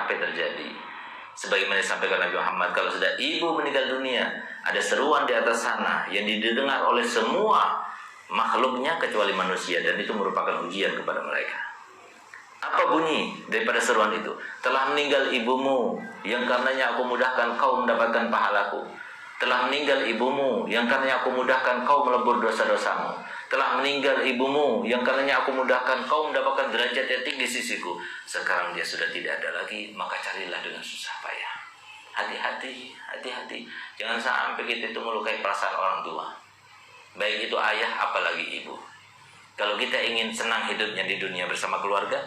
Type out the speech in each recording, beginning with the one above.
apa yang terjadi. Sebagaimana disampaikan Nabi Muhammad, kalau sudah ibu meninggal dunia, ada seruan di atas sana yang didengar oleh semua makhluknya kecuali manusia, dan itu merupakan ujian kepada mereka. Apa bunyi daripada seruan itu? Telah meninggal ibumu yang karenanya aku mudahkan kau mendapatkan pahalaku. Telah meninggal ibumu yang karenanya aku mudahkan kau melebur dosa-dosamu. Telah meninggal ibumu yang karenanya aku mudahkan kau mendapatkan derajat yang tinggi sisiku. Sekarang dia sudah tidak ada lagi, maka carilah dengan susah payah. Hati-hati, hati-hati. Jangan sampai kita itu melukai perasaan orang tua, baik itu ayah apalagi ibu. Kalau kita ingin senang hidupnya di dunia bersama keluarga,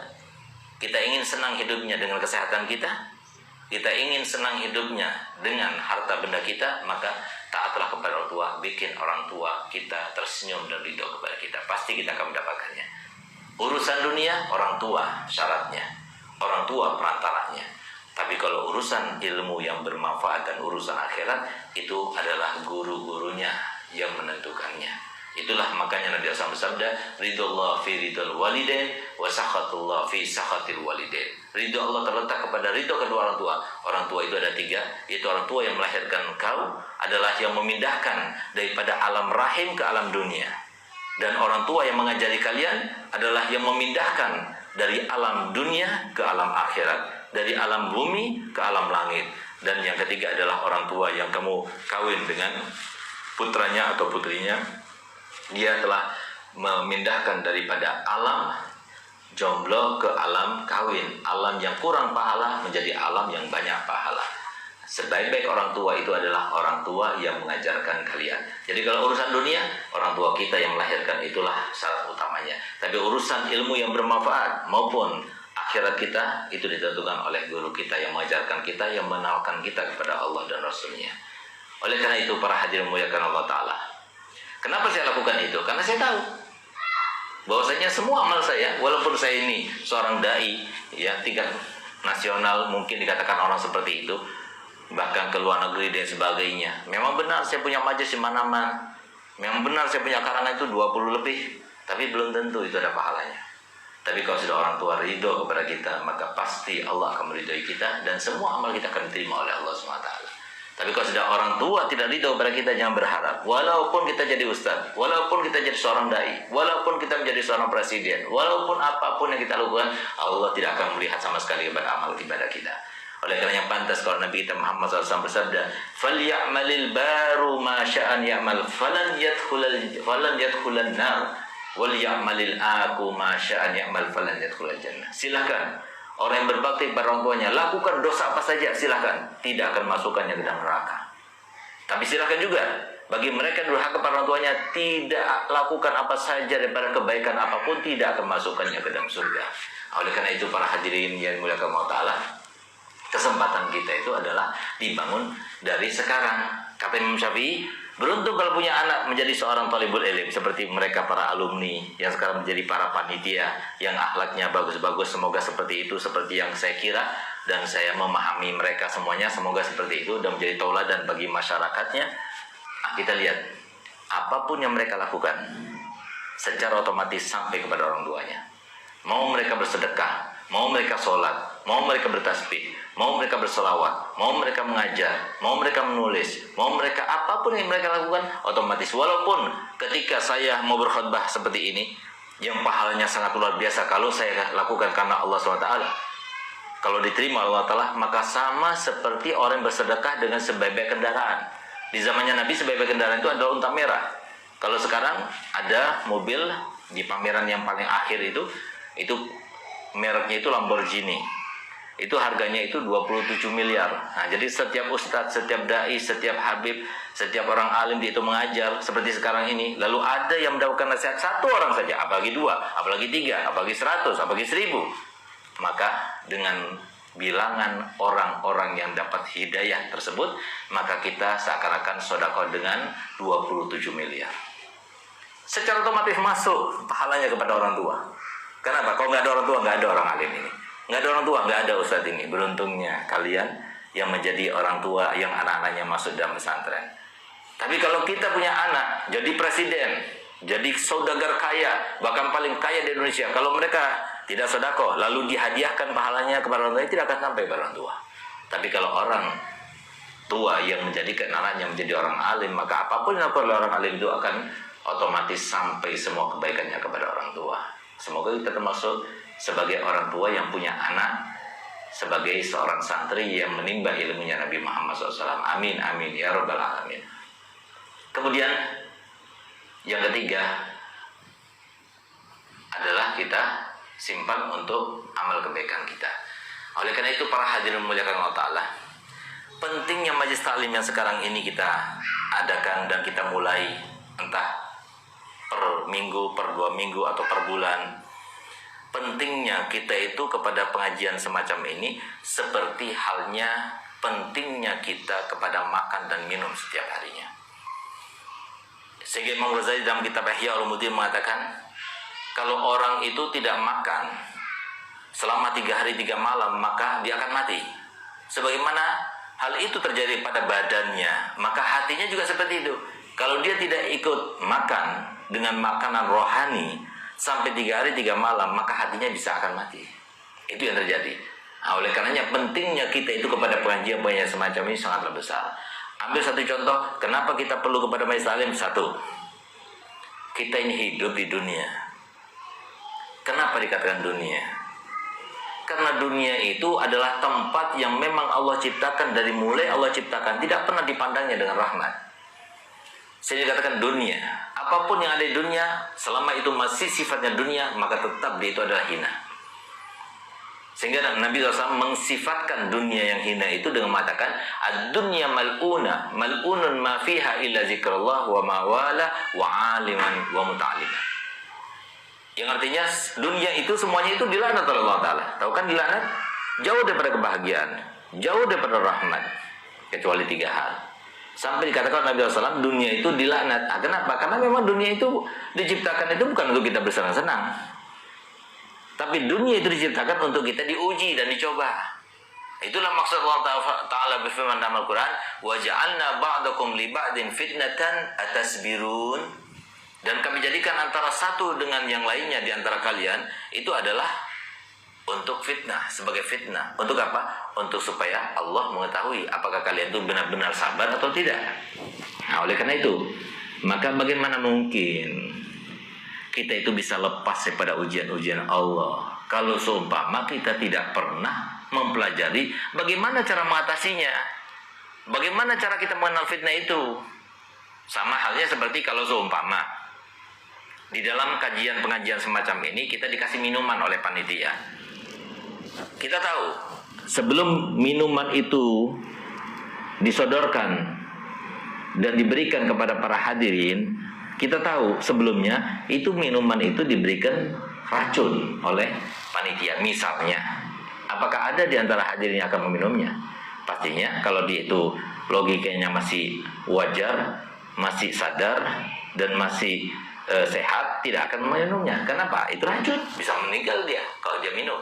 kita ingin senang hidupnya dengan kesehatan kita ingin senang hidupnya dengan harta benda kita, maka taatlah kepada orang tua, bikin orang tua kita tersenyum dan ridho kepada kita. Pasti kita akan mendapatkannya. Urusan dunia, orang tua syaratnya, orang tua perantaranya. Tapi kalau urusan ilmu yang bermanfaat dan urusan akhirat, itu adalah guru-gurunya yang menentukannya. Itulah makanya Nabi SAW bersabda, ridullah fi ridul walidain wa sakhatullah fi sakhatil walidain. Ridho Allah terletak kepada ridho kedua orang tua. Orang tua itu ada 3, yaitu orang tua yang melahirkan kau, adalah yang memindahkan daripada alam rahim ke alam dunia. Dan orang tua yang mengajari kalian adalah yang memindahkan dari alam dunia ke alam akhirat, dari alam bumi ke alam langit. Dan yang ketiga adalah orang tua yang kamu kawin dengan putranya atau putrinya. Dia telah memindahkan daripada alam jomblo ke alam kawin, alam yang kurang pahala menjadi alam yang banyak pahala. Sebaik-baik orang tua itu adalah orang tua yang mengajarkan kalian. Jadi kalau urusan dunia, orang tua kita yang melahirkan, itulah syarat utamanya. Tapi urusan ilmu yang bermanfaat maupun akhirat kita, itu ditentukan oleh guru kita yang mengajarkan kita, yang mengenalkan kita kepada Allah dan Rasulnya. Oleh karena itu para hadirin muliakan Allah Ta'ala, kenapa saya lakukan itu? Karena saya tahu bahwasanya semua amal saya, walaupun saya ini seorang dai ya tingkat nasional, mungkin dikatakan orang seperti itu, bahkan ke luar negeri dan sebagainya, memang benar saya punya majelis di mana-mana, memang benar saya punya karangan itu 20 lebih, tapi belum tentu itu ada pahalanya. Tapi kalau sudah orang tua ridho kepada kita, maka pasti Allah akan meridhoi kita, dan semua amal kita akan diterima oleh Allah SWT. Tapi kalau sudah orang tua tidak ridho kepada kita, jangan berharap. Walaupun kita jadi ustaz, walaupun kita jadi seorang dai, walaupun kita menjadi seorang presiden, walaupun apapun yang kita lakukan, Allah tidak akan melihat sama sekali kepada amal ibadah kita. Oleh karenanya pantas kalau Nabi kita Muhammad SAW bersabda, "Falyamalil baru ma sya'an ya'mal, falan yadkhulan nar, wal ya'malil aku ma sya'an ya'mal, falan yadkhulal jannah." Silakan orang yang berbakti pada orang tuanya, lakukan dosa apa saja, silahkan, tidak akan masukkannya ke dalam neraka. Tapi silahkan juga bagi mereka yang durhaka pada orang tuanya, tidak lakukan apa saja daripada kebaikan apapun, tidak akan masukkannya ke dalam surga. Oleh karena itu para hadirin yang dimuliakan Allah Ta'ala, kesempatan kita itu adalah dibangun dari sekarang. Kata Imam Syafi'i, beruntung kalau punya anak menjadi seorang thalibul ilm seperti mereka para alumni yang sekarang menjadi para panitia yang akhlaknya bagus-bagus. Semoga seperti itu, seperti yang saya kira dan saya memahami mereka semuanya. Semoga seperti itu dan menjadi tauladan bagi masyarakatnya. Kita lihat apapun yang mereka lakukan secara otomatis sampai kepada orang tuanya. Mau mereka bersedekah, mau mereka sholat, mau mereka bertasbih, mau mereka berselawat, mau mereka mengajar, mau mereka menulis, mau mereka apapun yang mereka lakukan, otomatis. Walaupun ketika saya mau berkhutbah seperti ini, yang pahalanya sangat luar biasa kalau saya lakukan karena Allah SWT, kalau diterima Allah Ta'ala, maka sama seperti orang yang bersedekah dengan sebaik-baik kendaraan. Di zamannya Nabi sebaik-baik kendaraan itu adalah unta merah. Kalau sekarang ada mobil di pameran yang paling akhir itu mereknya itu Lamborghini. Itu harganya itu 27 miliar. Nah, jadi setiap ustadz, setiap dai, setiap habib, setiap orang alim itu mengajar seperti sekarang ini. Lalu ada yang mendapatkan nasihat satu orang saja, apalagi 2, apalagi 3, apalagi 100, apalagi 1000. Maka dengan bilangan orang-orang yang dapat hidayah tersebut, maka kita seakan-akan sedekah dengan 27 miliar. Secara otomatis masuk pahalanya kepada orang tua. Kenapa? Kalau nggak ada orang tua, nggak ada orang alim ini. Nggak ada orang tua, nggak ada ustadz ini. Beruntungnya kalian yang menjadi orang tua yang anak-anaknya masuk dalam pesantren. Tapi kalau kita punya anak jadi presiden, jadi saudagar kaya, bahkan paling kaya di Indonesia, kalau mereka tidak sedekah, lalu dihadiahkan pahalanya kepada orang tua, tidak akan sampai pada orang tua. Tapi kalau orang tua yang menjadikan anaknya menjadi orang alim, maka apapun yang dilakukan oleh orang alim itu akan otomatis sampai semua kebaikannya kepada orang tua. Semoga kita termasuk sebagai orang tua yang punya anak, sebagai seorang santri yang menimba ilmunya Nabi Muhammad SAW. Amin, amin, ya rabbal alamin. Kemudian yang ketiga adalah kita simpan untuk amal kebaikan kita. Oleh karena itu para hadirin memuliakan Allah Ta'ala, pentingnya majlis taklim yang sekarang ini kita adakan dan kita mulai, entah per minggu, per 2 minggu, atau per bulan. Pentingnya kita itu kepada pengajian semacam ini seperti halnya pentingnya kita kepada makan dan minum setiap harinya. Sehingga Imam Ghazali dalam kitab Ihya Ulumuddin mengatakan, kalau orang itu tidak makan selama 3 hari 3 malam, maka dia akan mati. Sebagaimana hal itu terjadi pada badannya, maka hatinya juga seperti itu. Kalau dia tidak ikut makan dengan makanan rohani sampai 3 hari 3 malam, maka hatinya bisa akan mati. Itu yang terjadi. Nah, oleh karenanya pentingnya kita itu kepada pengajian semacam ini sangatlah besar. Ambil satu contoh, kenapa kita perlu kepada majelis taklim? Satu, kita ini hidup di dunia. Kenapa dikatakan dunia? Karena dunia itu adalah tempat yang memang Allah ciptakan, dari mulai Allah ciptakan tidak pernah dipandangnya dengan rahmat. Sehingga dikatakan dunia. Apapun yang ada di dunia, selama itu masih sifatnya dunia, maka tetap dia itu adalah hina. Sehingga Nabi SAW mensifatkan dunia yang hina itu dengan mengatakan, ad-dunya mal'una, mal'unun ma fiha illa zikrullah wa mawala wa aliman wa muta'aliman. Yang artinya dunia itu semuanya itu dilaknat oleh Allah Ta'ala. Tahu kan dilaknat? Jauh daripada kebahagiaan, jauh daripada rahmat, kecuali 3 hal. Sampai dikatakan Nabi SAW, dunia itu dilaknat. Ah, kenapa? Karena memang dunia itu diciptakan itu bukan untuk kita bersenang-senang, tapi dunia itu diciptakan untuk kita diuji dan dicoba. Itulah maksud Allah Ta'ala berfirman dalam Al-Quran, وَجَعَلْنَا بَعْضَكُمْ لِبَعْدٍ فِتْنَةً أَتَصْبِرُونَ. Dan kami jadikan antara satu dengan yang lainnya di antara kalian itu adalah untuk fitnah, sebagai fitnah. Untuk apa? Untuk supaya Allah mengetahui apakah kalian itu benar-benar sabar atau tidak. Nah, oleh karena itu, maka bagaimana mungkin kita itu bisa lepas daripada ujian-ujian Allah kalau seumpama kita tidak pernah mempelajari bagaimana cara mengatasinya, bagaimana cara kita mengenal fitnah itu. Sama halnya seperti kalau seumpama di dalam kajian pengajian semacam ini kita dikasih minuman oleh panitia. Kita tahu sebelum minuman itu disodorkan dan diberikan kepada para hadirin, kita tahu sebelumnya itu minuman itu diberikan racun oleh panitia. Misalnya, apakah ada di antara hadirin yang akan meminumnya? Pastinya kalau dia itu logikanya masih wajar, masih sadar, dan masih sehat, tidak akan meminumnya. Kenapa? Itu racun, bisa meninggal dia kalau dia minum.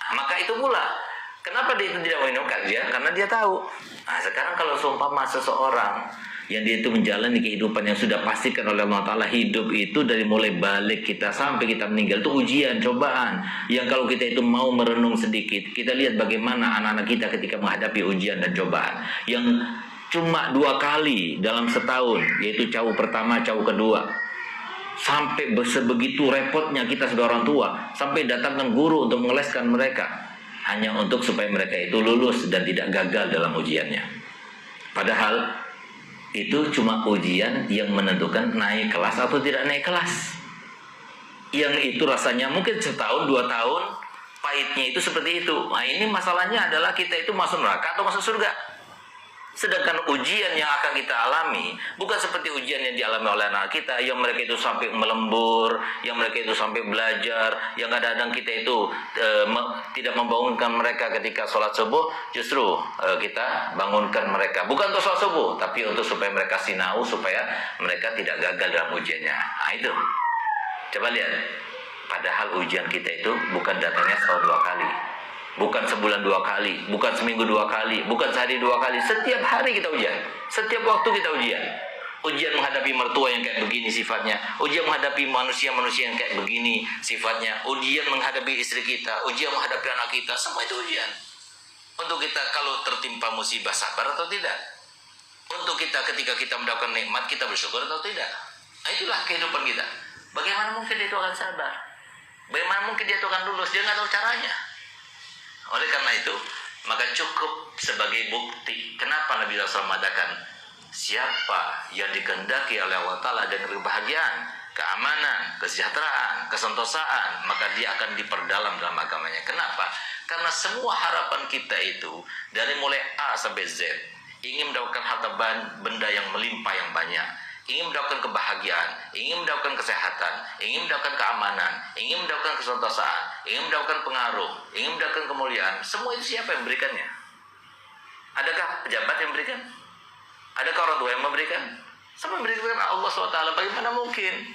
Nah, maka itu pula kenapa dia itu tidak minum? Karena dia tahu. Nah, sekarang kalau seumpama seseorang yang dia itu menjalani kehidupan yang sudah pastikan oleh Allah Ta'ala, hidup itu dari mulai balik kita sampai kita meninggal itu ujian, cobaan, yang kalau kita itu mau merenung sedikit, kita lihat bagaimana anak-anak kita ketika menghadapi ujian dan cobaan yang cuma 2 kali dalam setahun, yaitu cawu pertama, cawu kedua. Sampai sebegitu repotnya kita sebagai orang tua, sampai datangkan guru untuk mengeleskan mereka, hanya untuk supaya mereka itu lulus dan tidak gagal dalam ujiannya. Padahal itu cuma ujian yang menentukan naik kelas atau tidak naik kelas. Yang itu rasanya mungkin setahun 2 tahun, pahitnya itu seperti itu. Nah, ini masalahnya adalah kita itu masuk neraka atau masuk surga. Sedangkan ujian yang akan kita alami bukan seperti ujian yang dialami oleh anak kita, yang mereka itu sampai melembur, yang mereka itu sampai belajar, yang kadang-kadang kita itu tidak membangunkan mereka ketika sholat subuh. Justru kita bangunkan mereka bukan untuk sholat subuh, tapi untuk supaya mereka sinau, supaya mereka tidak gagal dalam ujiannya. Nah, itu coba lihat, padahal ujian kita itu bukan datangnya setahun 2 kali, bukan sebulan 2 kali, bukan seminggu 2 kali, bukan sehari 2 kali. Setiap hari kita ujian, setiap waktu kita ujian. Ujian menghadapi mertua yang kayak begini sifatnya, ujian menghadapi manusia-manusia yang kayak begini sifatnya, ujian menghadapi istri kita, ujian menghadapi anak kita, semua itu ujian. Untuk kita kalau tertimpa musibah sabar atau tidak? Untuk kita ketika kita mendapatkan nikmat kita bersyukur atau tidak? Nah, itulah kehidupan kita. Bagaimana mungkin dia itu akan sabar? Bagaimana mungkin dia itu akan lulus? Dia nggak tahu caranya. Oleh karena itu, maka cukup sebagai bukti kenapa Nabi SAW mengatakan, siapa yang dikehendaki oleh Allah Ta'ala dengan kebahagiaan, keamanan, kesejahteraan, kesentosaan, maka dia akan diperdalam dalam agamanya. Kenapa? Karena semua harapan kita itu dari mulai A sampai Z, ingin mendapatkan harta benda yang melimpah yang banyak, ingin mendapatkan kebahagiaan, ingin mendapatkan kesehatan, ingin mendapatkan keamanan, ingin mendapatkan kesentosaan, ingin mendapatkan pengaruh, ingin mendapatkan kemuliaan. Semua itu siapa yang memberikannya? Adakah pejabat yang memberikan? Adakah orang tua yang memberikan? Sama memberikan Allah SWT. Bagaimana mungkin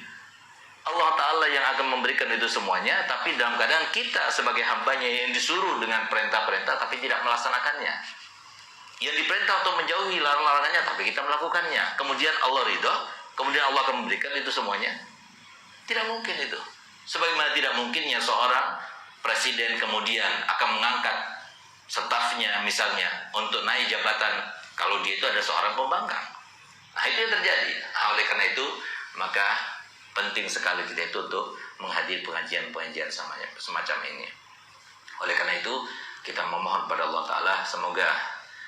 Allah Ta'ala yang akan memberikan itu semuanya, tapi dalam keadaan kita sebagai hambanya yang disuruh dengan perintah-perintah tapi tidak melaksanakannya, yang diperintah untuk menjauhi larangan-larangannya tapi kita melakukannya, kemudian Allah ridho, kemudian Allah akan memberikan itu semuanya? Tidak mungkin itu. Sebagaimana tidak mungkinnya seorang presiden kemudian akan mengangkat stafnya misalnya untuk naik jabatan kalau dia itu ada seorang pembangkang. Nah, itu yang terjadi. Nah, oleh karena itu maka penting sekali kita itu untuk menghadiri pengajian-pengajian semacam ini. Oleh karena itu kita memohon pada Allah Ta'ala semoga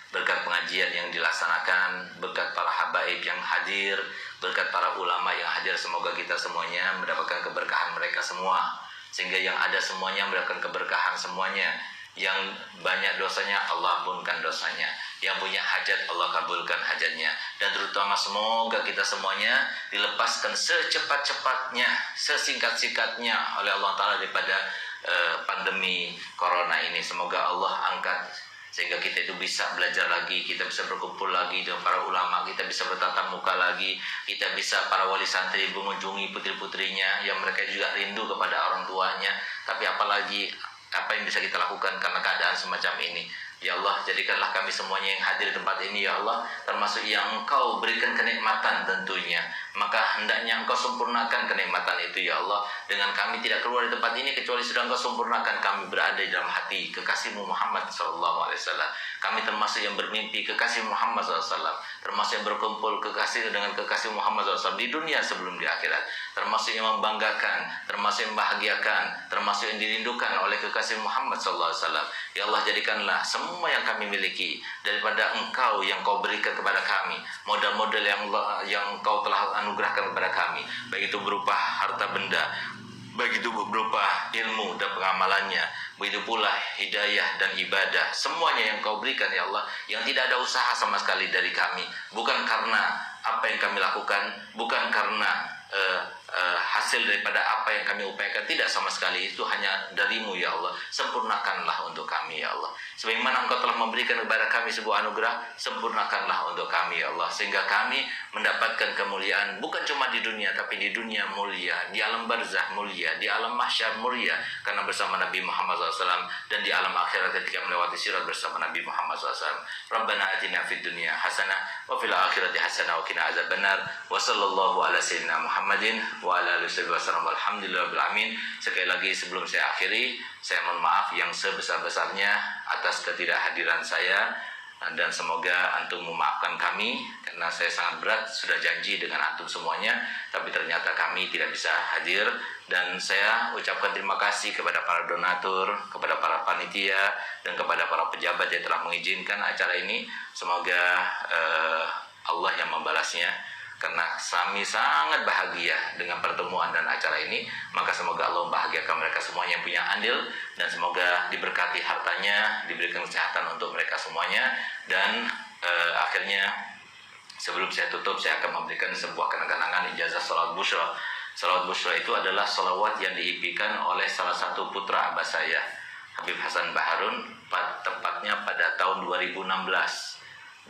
berkat pengajian yang dilaksanakan, berkat para habaib yang hadir, berkat para ulama yang hadir, semoga kita semuanya mendapatkan keberkahan mereka semua, sehingga yang ada semuanya mendapatkan keberkahan semuanya. Yang banyak dosanya Allah ampunkan dosanya, yang punya hajat Allah kabulkan hajatnya, dan terutama semoga kita semuanya dilepaskan secepat-cepatnya, sesingkat-singkatnya oleh Allah Ta'ala daripada pandemi corona ini. Semoga Allah angkat sehingga kita itu bisa belajar lagi, kita bisa berkumpul lagi dengan para ulama, kita bisa bertatap muka lagi, kita bisa para wali santri mengunjungi putri-putrinya yang mereka juga rindu kepada orang tuanya. Tapi apalagi apa yang bisa kita lakukan karena keadaan semacam ini? Ya Allah, jadikanlah kami semuanya yang hadir di tempat ini, ya Allah, termasuk yang Engkau berikan kenikmatan tentunya. Maka hendaknya Engkau sempurnakan kenikmatan itu, ya Allah. Dengan kami tidak keluar dari tempat ini kecuali sudah Engkau sempurnakan. Kami berada di dalam hati kekasih-Mu Muhammad SAW. Kami termasuk yang bermimpi kekasih Muhammad SAW, termasuk yang berkumpul dengan kekasih Muhammad SAW di dunia sebelum di akhirat, termasuk yang membanggakan, termasuk yang membahagiakan, termasuk yang dirindukan oleh kekasih Muhammad SAW. Ya Allah, jadikanlah semua yang kami miliki daripada Engkau yang Kau berikan kepada kami, modal-modal yang Engkau telah anugerahkan kepada kami, baik itu berupa harta benda, baik itu berupa ilmu dan pengamalannya, begitu pula hidayah dan ibadah, semuanya yang Kau berikan, ya Allah, yang tidak ada usaha sama sekali dari kami, bukan karena apa yang kami lakukan, bukan karena hasil daripada apa yang kami upayakan, tidak sama sekali, itu hanya dari-Mu, ya Allah. Sempurnakanlah untuk kami, ya Allah. Sebagaimana Engkau telah memberikan kepada kami sebuah anugerah, sempurnakanlah untuk kami, ya Allah, sehingga kami mendapatkan kemuliaan bukan cuma di dunia, tapi di dunia mulia, di alam barzah mulia, di alam mahsyar mulia karena bersama Nabi Muhammad SAW, dan di alam akhirat ketika melewati sirat bersama Nabi Muhammad SAW. Rabbana atina fid dunya hasanah wa fil akhirati hasanah wa qina azabannar. Wa sallallahu ala sayyidina Muhammadin wa ala alihi wasallam. Alhamdulillahirabbil alamin. Sekali lagi sebelum saya akhiri, saya mohon maaf yang sebesar-besarnya atas ketidakhadiran saya, dan semoga antum memaafkan kami karena saya sangat berat sudah janji dengan antum semuanya, tapi ternyata kami tidak bisa hadir. Dan saya ucapkan terima kasih kepada para donatur, kepada para panitia, dan kepada para pejabat yang telah mengizinkan acara ini. Semoga Allah yang membalasnya, karena kami sangat bahagia dengan pertemuan dan acara ini. Maka semoga Allah membahagiakan mereka semuanya yang punya andil, dan semoga diberkati hartanya, diberikan kesehatan untuk mereka semuanya. Dan akhirnya sebelum saya tutup, saya akan memberikan sebuah kenang-kenangan ijazah salawat busyra. Salawat busyra itu adalah salawat yang diimpikan oleh salah satu putra abah saya, Habib Hasan Baharun, tepatnya pada tahun 2016,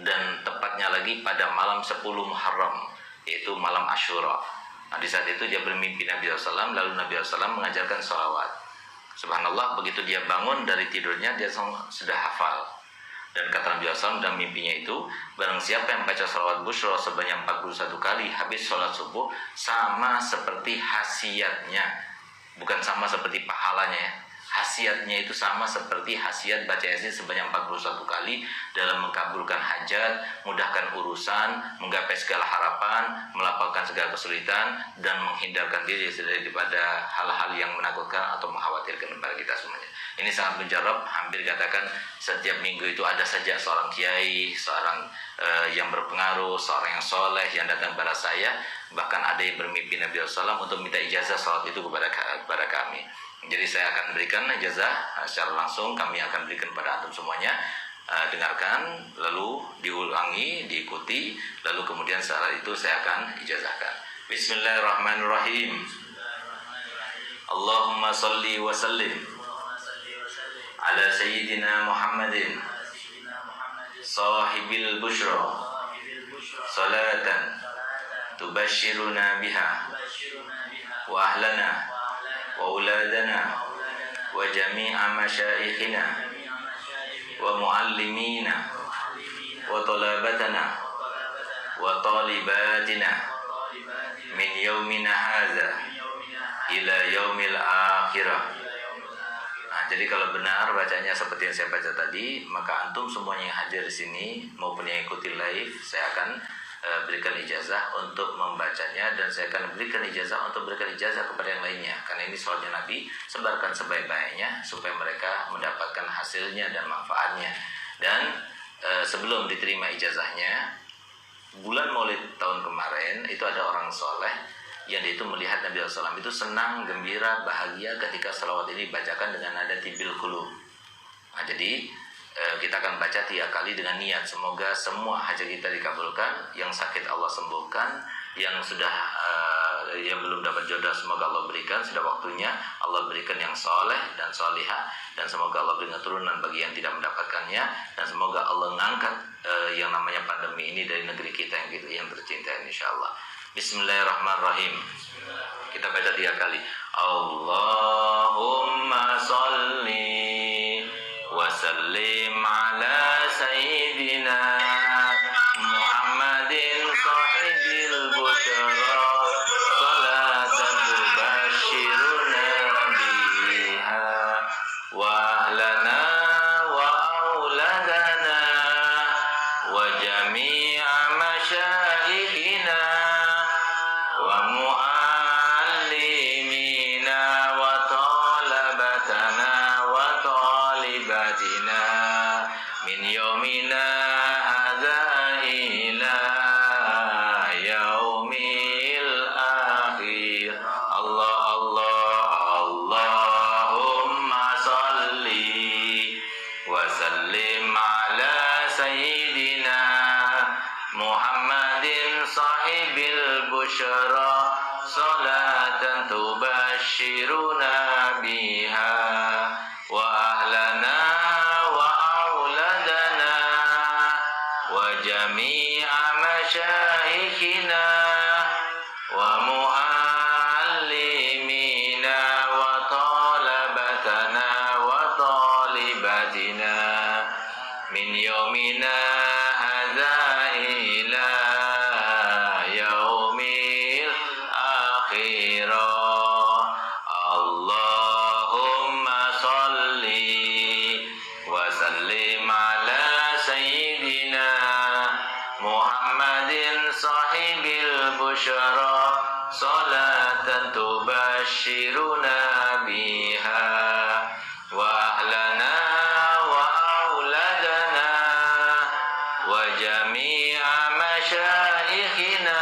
dan tepatnya lagi pada malam 10 Muharram, yaitu malam Asyura. Nah, di saat itu dia bermimpi Nabi SAW, lalu Nabi SAW mengajarkan salawat. Subhanallah, begitu dia bangun dari tidurnya, dia sudah hafal. Dan kata Nabi SAW dalam mimpinya itu, barang siapa yang baca salawat busyra sebanyak 41 kali habis sholat subuh, sama seperti hasiatnya, bukan sama seperti pahalanya ya, hasiatnya itu sama seperti hasiat baca Yasin sebanyak 41 kali dalam mengabulkan hajat, mudahkan urusan, menggapai segala harapan, melapangkan segala kesulitan, dan menghindarkan diri daripada hal-hal yang menakutkan atau mengkhawatirkan kepada kita semuanya. Ini sangat mujarab, hampir katakan setiap minggu itu ada saja seorang kiai, seorang yang berpengaruh, seorang yang soleh yang datang kepada saya, bahkan ada yang bermimpi Nabi SAW untuk minta ijazah salat itu kepada kami. Jadi saya akan berikan ijazah secara langsung, kami akan berikan pada antum semuanya. Dengarkan, lalu diulangi, diikuti, lalu kemudian setelah itu saya akan ijazahkan. Bismillahirrahmanirrahim. Allahumma salli wa sallim ala sayyidina Muhammadin sahibil busyra salatan tubashiruna biha wa ahlana wa auladana wa jami'a masyaikhina wa muallimina wa talabatana wa talibatina min yaumina hadza ila yaumil akhirah. Jadi kalau benar bacanya seperti yang saya baca tadi, maka antum semuanya yang hadir di sini maupun yang ikuti live, saya akan berikan ijazah untuk membacanya, dan saya akan berikan ijazah untuk berikan ijazah kepada yang lainnya, karena ini soalnya Nabi, sebarkan sebaik-baiknya supaya mereka mendapatkan hasilnya dan manfaatnya. Dan sebelum diterima ijazahnya, bulan Maulid tahun kemarin itu ada orang soleh yang dia itu melihat Nabi SAW itu senang, gembira, bahagia ketika salawat ini dibacakan dengan nada tibil qulub. Nah, jadi kita akan baca 3 kali dengan niat semoga semua hajat kita dikabulkan, yang sakit Allah sembuhkan, yang sudah yang belum dapat jodoh semoga Allah berikan, sudah waktunya Allah berikan yang soleh dan solihah, dan semoga Allah berikan keturunan bagi yang tidak mendapatkannya, dan semoga Allah mengangkat yang namanya pandemi ini dari negeri kita yang tercinta, insyaallah. Bismillahirrahmanirrahim. Kita baca 3 kali. Allahumma sholli wa sallim ala sayyidina Muhammadin sahibil busyra salatan tubashiruna biha wa ahlana wa auladana wa jami'a masyaikhina wa muallimina wa talabatana wa talibatina min yaumina hadza ila yaumil akhir. Allah Allah Allahumma salli wa sallim ala sayyidina Muhammadin sahibil busyra salatan tubashiruna biha wa ahlana wa auladana wa jami'a masyaikhina wa muallimina wa talabatana wa talibatina min yaumina hadza ila yaumil akhirah. Allahumma sholli wa sallim ala sayyidina Muhammadin sahibil busyra salatan tubashiruna biha wa ahlana wa auladana wa jami'a masyaikhina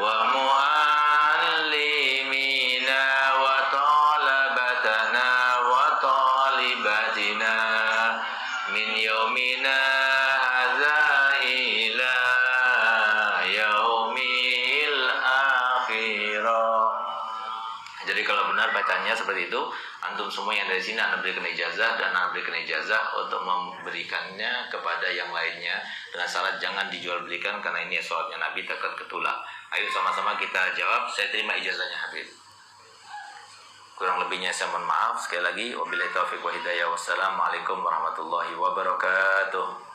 wa muallimina wa talabatana wa talibatina min yaumina hadza ila yaumil akhirah. Jadi kalau benar bacanya seperti itu, antum semua yang dari sini akan berikan ijazah, dan akan berikan ijazah untuk memberikannya kepada yang lainnya, dengan syarat jangan dijual belikan karena ini sholatnya Nabi takut ketulak. Ayo sama-sama kita jawab, saya terima ijazahnya Habib. Kurang lebihnya saya mohon maaf. Sekali lagi wabillahi taufiq wa hidayah. Wassalamualaikum warahmatullahi wabarakatuh.